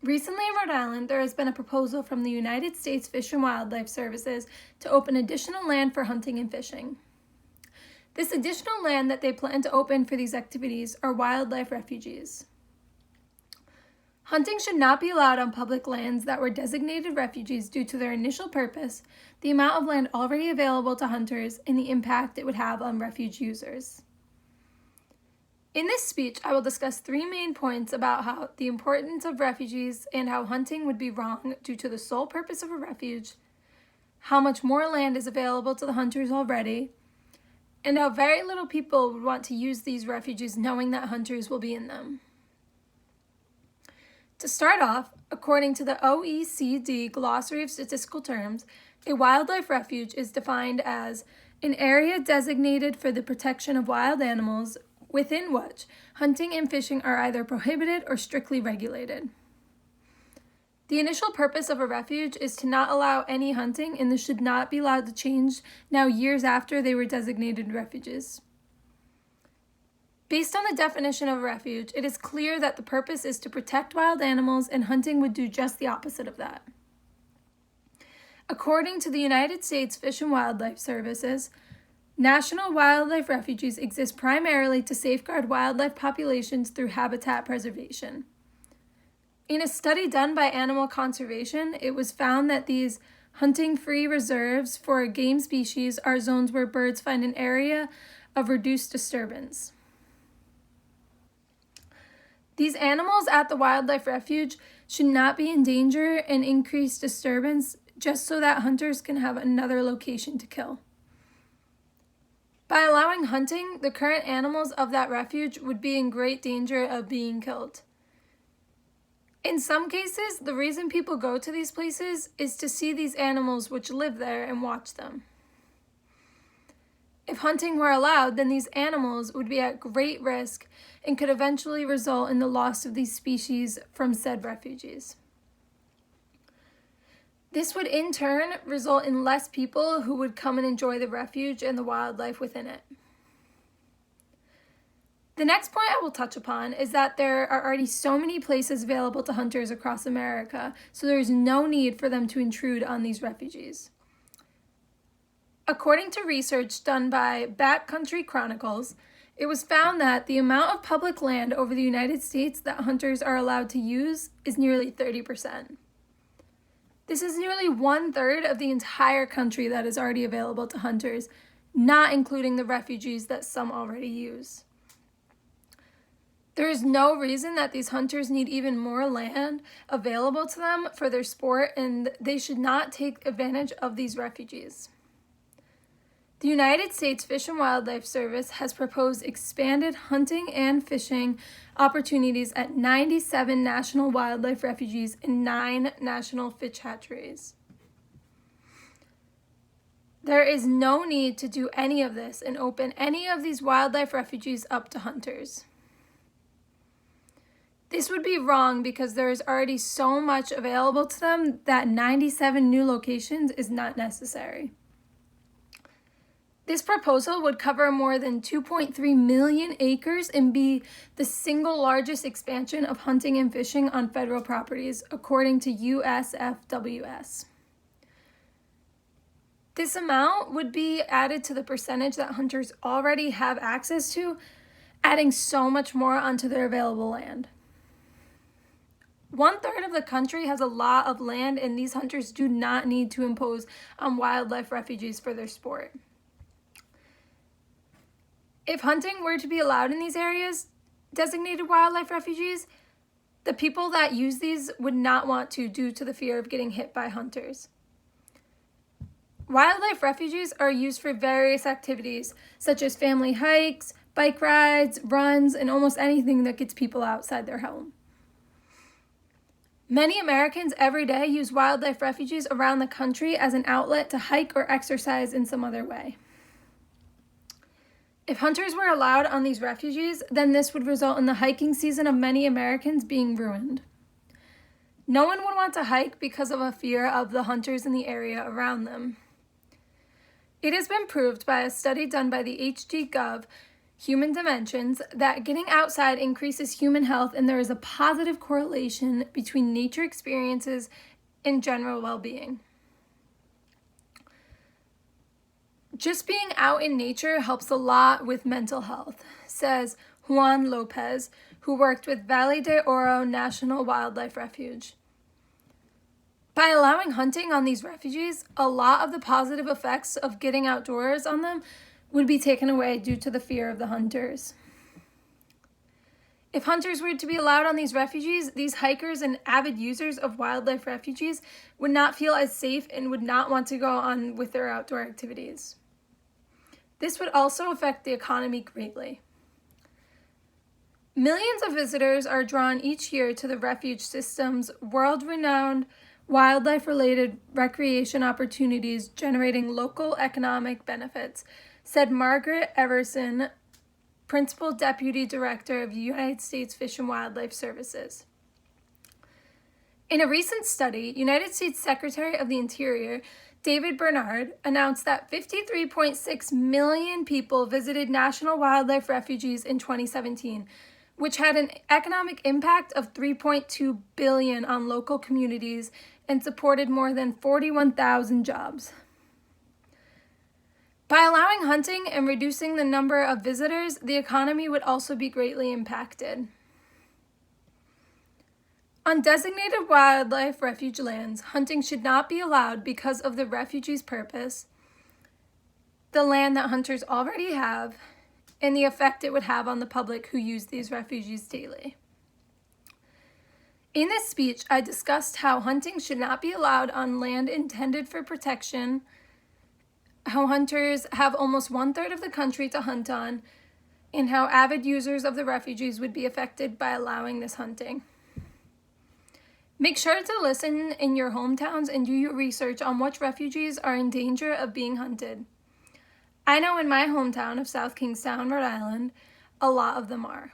Recently in Rhode Island, there has been a proposal from the United States Fish and Wildlife Services to open additional land for hunting and fishing. This additional land that they plan to open for these activities are wildlife refuges. Hunting should not be allowed on public lands that were designated refuges due to their initial purpose, the amount of land already available to hunters, and the impact it would have on refuge users. In this speech, I will discuss three main points about how the importance of refuges and how hunting would be wrong due to the sole purpose of a refuge, how much more land is available to the hunters already, and how very little people would want to use these refuges knowing that hunters will be in them. To start off, according to the OECD Glossary of Statistical Terms, a wildlife refuge is defined as an area designated for the protection of wild animals within which hunting and fishing are either prohibited or strictly regulated. The initial purpose of a refuge is to not allow any hunting, and this should not be allowed to change now years after they were designated refuges. Based on the definition of a refuge, it is clear that the purpose is to protect wild animals, and hunting would do just the opposite of that. According to the United States Fish and Wildlife Services, national wildlife refuges exist primarily to safeguard wildlife populations through habitat preservation. In a study done by Animal Conservation, it was found that these hunting-free reserves for game species are zones where birds find an area of reduced disturbance. These animals at the wildlife refuge should not be in danger and increased disturbance just so that hunters can have another location to kill. By allowing hunting, the current animals of that refuge would be in great danger of being killed. In some cases, the reason people go to these places is to see these animals which live there and watch them. If hunting were allowed, then these animals would be at great risk and could eventually result in the loss of these species from said refuges. This would in turn result in less people who would come and enjoy the refuge and the wildlife within it. The next point I will touch upon is that there are already so many places available to hunters across America, so there is no need for them to intrude on these refuges. According to research done by Backcountry Chronicles, it was found that the amount of public land over the United States that hunters are allowed to use is nearly 30%. This is nearly 1/3 of the entire country that is already available to hunters, not including the refuges that some already use. There is no reason that these hunters need even more land available to them for their sport, and they should not take advantage of these refuges. The United States Fish and Wildlife Service has proposed expanded hunting and fishing opportunities at 97 national wildlife refuges and 9 national fish hatcheries. There is no need to do any of this and open any of these wildlife refuges up to hunters. This would be wrong because there is already so much available to them that 97 new locations is not necessary. This proposal would cover more than 2.3 million acres and be the single largest expansion of hunting and fishing on federal properties, according to USFWS. This amount would be added to the percentage that hunters already have access to, adding so much more onto their available land. 1/3 of the country has a lot of land, and these hunters do not need to impose on wildlife refuges for their sport. If hunting were to be allowed in these areas, designated wildlife refuges, the people that use these would not want to due to the fear of getting hit by hunters. Wildlife refuges are used for various activities, such as family hikes, bike rides, runs, and almost anything that gets people outside their home. Many Americans every day use wildlife refuges around the country as an outlet to hike or exercise in some other way. If hunters were allowed on these refuges, then this would result in the hiking season of many Americans being ruined. No one would want to hike because of a fear of the hunters in the area around them. It has been proved by a study done by the HD Gov human dimensions, that getting outside increases human health, and there is a positive correlation between nature experiences and general well-being. Just being out in nature helps a lot with mental health, says Juan Lopez, who worked with Valle de Oro National Wildlife Refuge. By allowing hunting on these refuges, a lot of the positive effects of getting outdoors on them would be taken away due to the fear of the hunters. If hunters were to be allowed on these refuges, these hikers and avid users of wildlife refuges would not feel as safe and would not want to go on with their outdoor activities. This would also affect the economy greatly. Millions of visitors are drawn each year to the refuge system's world-renowned wildlife-related recreation opportunities, generating local economic benefits, said Margaret Everson, Principal Deputy Director of United States Fish and Wildlife Services. In a recent study, United States Secretary of the Interior, David Bernard, announced that 53.6 million people visited national wildlife refuges in 2017, which had an economic impact of $3.2 billion on local communities and supported more than 41,000 jobs. By allowing hunting and reducing the number of visitors, the economy would also be greatly impacted. On designated wildlife refuge lands, hunting should not be allowed because of the refuge's purpose, the land that hunters already have, and the effect it would have on the public who use these refuges daily. In this speech, I discussed how hunting should not be allowed on land intended for protection, how hunters have almost 1/3 of the country to hunt on, and how avid users of the refuges would be affected by allowing this hunting. Make sure to listen in your hometowns and do your research on which refuges are in danger of being hunted. I know in my hometown of South Kingstown, Rhode Island, a lot of them are.